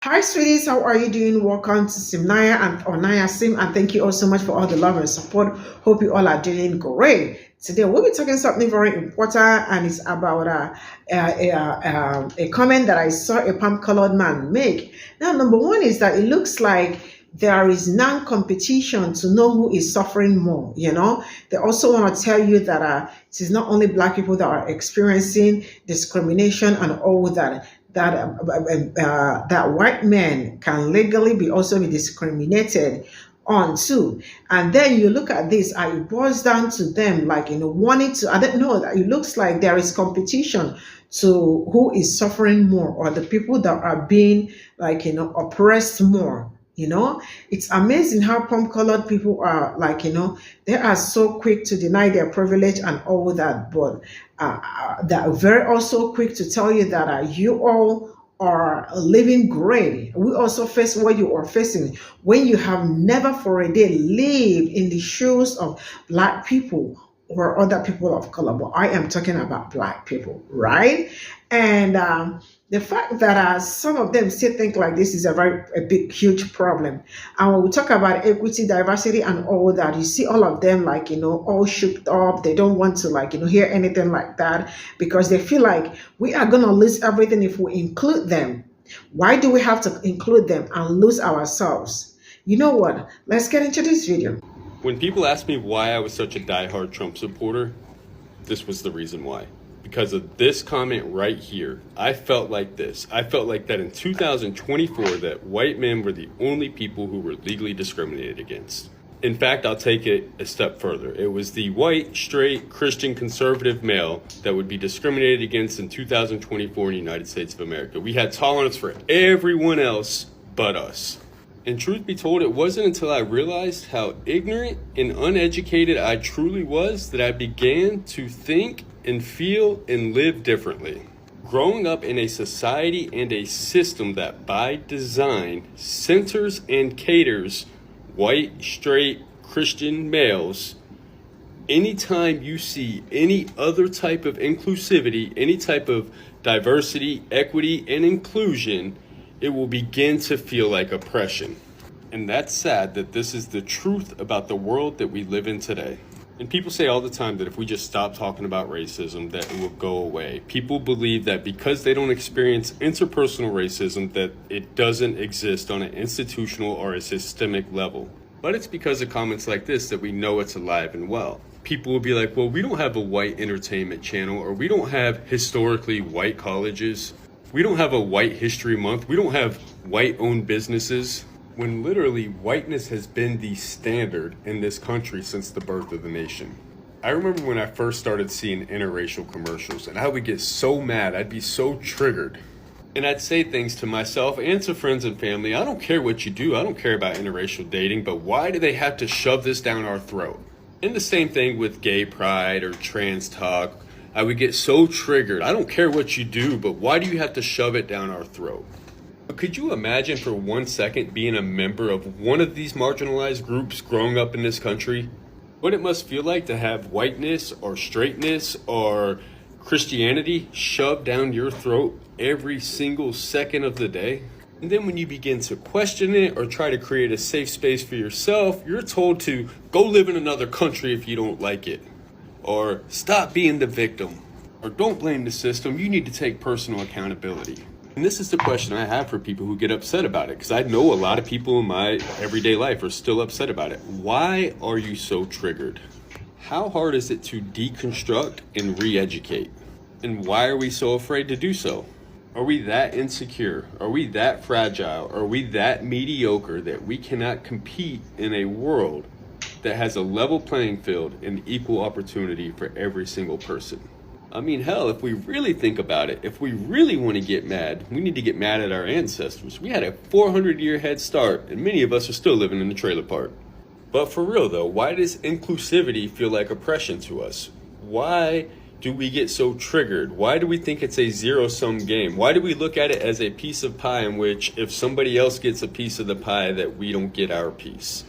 Hi, sweeties. How are you doing? Welcome to Cimnanya and Naya Sim, and thank you all so much for all the love and support. Hope you all are doing great. Today, we'll be talking something very important, and it's about a comment that I saw a palm-colored man make. Now, number one is that it looks like there is non-competition to know who is suffering more. They also want to tell you that it is not only Black people that are experiencing discrimination and all that that white men can legally be also be discriminated on too. And then you look at this and it boils down to them like wanting to, I don't know, that it looks like there is competition to who is suffering more, or the people that are being oppressed more. It's amazing how palm-colored people are they are so quick to deny their privilege and all that, but they're very also quick to tell you that you all are living great. We also face what you are facing when you have never for a day lived in the shoes of Black people or other people of color, but I am talking about Black people, right? And the fact that some of them still think like this is a big, huge problem. And when we talk about equity, diversity, and all that, you see all of them all shook up. They don't want to hear anything like that because they feel like we are gonna lose everything if we include them. Why do we have to include them and lose ourselves? You know what? Let's get into this video. When people ask me why I was such a diehard Trump supporter, this was the reason why. Because of this comment right here, I felt like this. I felt like that in 2024 that white men were the only people who were legally discriminated against. In fact, I'll take it a step further. It was the white, straight, Christian, conservative male that would be discriminated against in 2024 in the United States of America. We had tolerance for everyone else but us. And truth be told, it wasn't until I realized how ignorant and uneducated I truly was that I began to think and feel and live differently. Growing up in a society and a system that by design centers and caters white, straight, Christian males, anytime you see any other type of inclusivity, any type of diversity, equity, and inclusion, it will begin to feel like oppression. And that's sad that this is the truth about the world that we live in today. And people say all the time that if we just stop talking about racism, that it will go away. People believe that because they don't experience interpersonal racism, that it doesn't exist on an institutional or a systemic level. But it's because of comments like this that we know it's alive and well. People will be like, well, we don't have a white entertainment channel, or we don't have historically white colleges. We don't have a white history month. We don't have white-owned businesses. When literally whiteness has been the standard in this country since the birth of the nation. I remember when I first started seeing interracial commercials, and I would get so mad, I'd be so triggered. And I'd say things to myself and to friends and family, I don't care what you do, I don't care about interracial dating, but why do they have to shove this down our throat? And the same thing with gay pride or trans talk. I would get so triggered, I don't care what you do, but why do you have to shove it down our throat? But could you imagine for 1 second being a member of one of these marginalized groups growing up in this country? What it must feel like to have whiteness or straightness or Christianity shoved down your throat every single second of the day? And then when you begin to question it or try to create a safe space for yourself, you're told to go live in another country if you don't like it. Or stop being the victim. Or don't blame the system, you need to take personal accountability. And this is the question I have for people who get upset about it, because I know a lot of people in my everyday life are still upset about it. Why are you so triggered? How hard is it to deconstruct and re-educate? And why are we so afraid to do so? Are we that insecure? Are we that fragile? Are we that mediocre that we cannot compete in a world that has a level playing field and equal opportunity for every single person? I mean, hell, if we really think about it, if we really want to get mad, we need to get mad at our ancestors. We had a 400-year head start, and many of us are still living in the trailer park. But for real, though, why does inclusivity feel like oppression to us? Why do we get so triggered? Why do we think it's a zero-sum game? Why do we look at it as a piece of pie in which if somebody else gets a piece of the pie that we don't get our piece?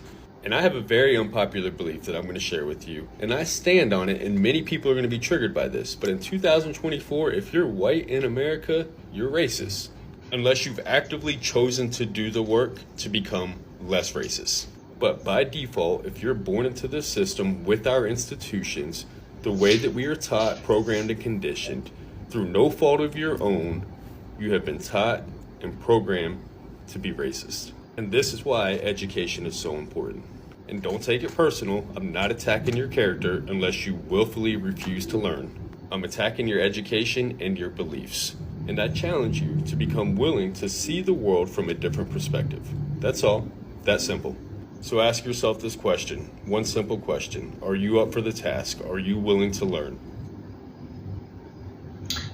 And I have a very unpopular belief that I'm going to share with you, and I stand on it, and many people are going to be triggered by this. But in 2024, if you're white in America, you're racist. unless you've actively chosen to do the work to become less racist. But by default, if you're born into this system with our institutions, the way that we are taught, programmed, and conditioned, through no fault of your own, you have been taught and programmed to be racist. And this is why education is so important. And don't take it personal. I'm not attacking your character unless you willfully refuse to learn. I'm attacking your education and your beliefs. And I challenge you to become willing to see the world from a different perspective. That's all. That simple. So ask yourself this question, one simple question. Are you up for the task? Are you willing to learn?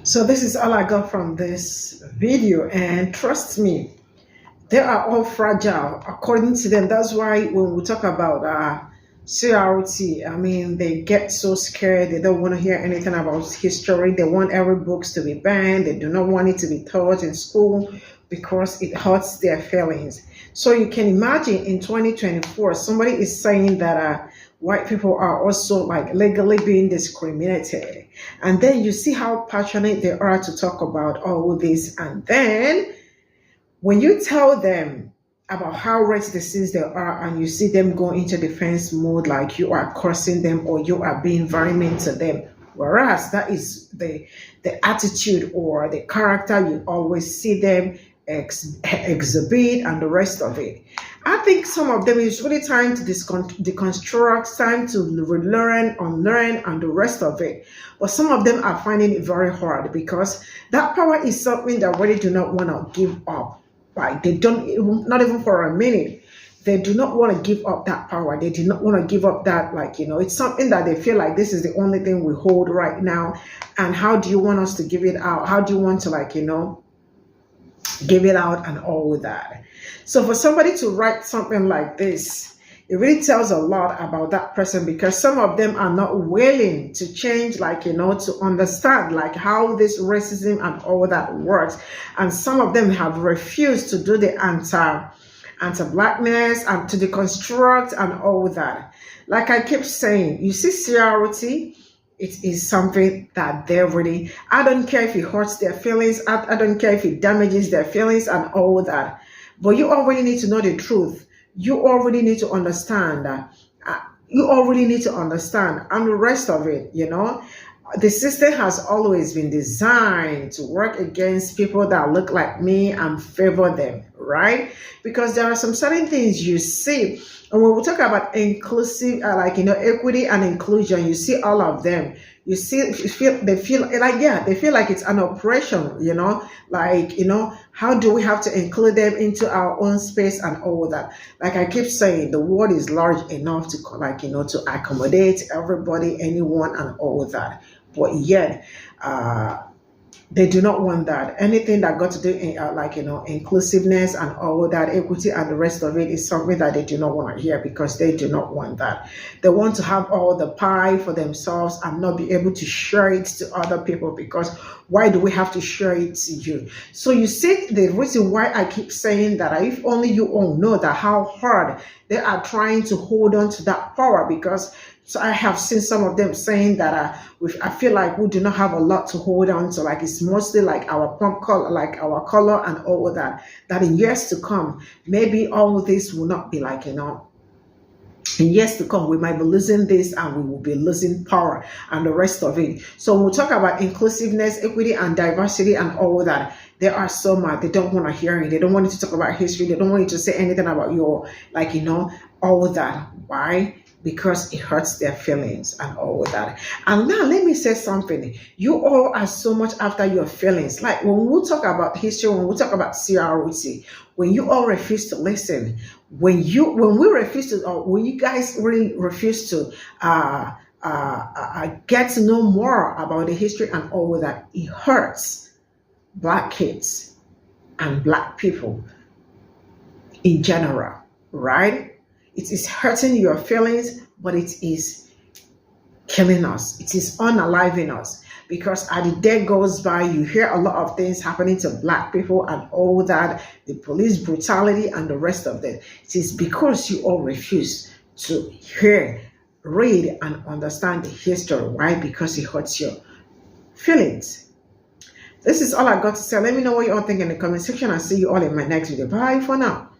So this is all I got from this video, and trust me, they are all fragile according to them. That's why when we talk about CRT, I mean, they get so scared. They don't want to hear anything about history. They want every books to be banned. They do not want it to be taught in school because it hurts their feelings. So you can imagine in 2024, somebody is saying that white people are also like legally being discriminated. And then you see how passionate they are to talk about all this. And then when you tell them about how racist they are and you see them go into defense mode, like you are cursing them or you are being very mean to them, whereas that is the attitude or the character you always see them exhibit and the rest of it. I think some of them is really time to deconstruct, time to relearn, unlearn, and the rest of it. But some of them are finding it very hard because that power is something that really do not want to give up. Right? They don't, not even for a minute. They do not want to give up that power. They do not want to give up that, like, it's something that they feel like this is the only thing we hold right now. And how do you want us to give it out? How do you want to, give it out and all of that? So for somebody to write something like this, it really tells a lot about that person, because some of them are not willing to change, to understand how this racism and all that works. And some of them have refused to do the anti-blackness and to deconstruct and all that. Like I keep saying, you see CRT, it is something that they really, I don't care if it hurts their feelings, I don't care if it damages their feelings and all that. But you already need to know the truth. You already need to understand that. You already need to understand. And the rest of it, the system has always been designed to work against people that look like me and favor them, right? Because there are some certain things you see. And when we talk about inclusive, equity and inclusion, you see all of them. You see, they feel like it's an oppression, how do we have to include them into our own space and all that? Like I keep saying, the world is large enough to, to accommodate everybody, anyone and all that. But yet, they do not want that. Anything that got to do inclusiveness and all that, equity and the rest of it is something that they do not want to hear, because they do not want that. They want to have all the pie for themselves and not be able to share it to other people, because why do we have to share it to you? So you see the reason why I keep saying that, if only you all know that how hard they are trying to hold on to that power, because so I have seen some of them saying that I feel like we do not have a lot to hold on to. Like it's mostly like our pump color, like our color and all of that. That in years to come, maybe all of this will not be in years to come, we might be losing this and we will be losing power and the rest of it. So when we talk about inclusiveness, equity and diversity and all of that, there are so much they don't want to hear it. They don't want you to talk about history. They don't want you to say anything about your, all of that. Why? Because it hurts their feelings and all of that. And now let me say something. You all are so much after your feelings. Like when we talk about history, when we talk about CRT, when you all refuse to listen, when we refuse to, or when you guys really refuse to get to know more about the history and all of that, it hurts Black kids and Black people in general, right? It is hurting your feelings, but it is killing us. It is unaliving us, because as the day goes by, you hear a lot of things happening to Black people and all that, the police brutality and the rest of that. It is because you all refuse to hear, read, and understand the history. Why? Because it hurts your feelings. This is all I got to say. Let me know what you all think in the comment section. I'll see you all in my next video. Bye for now.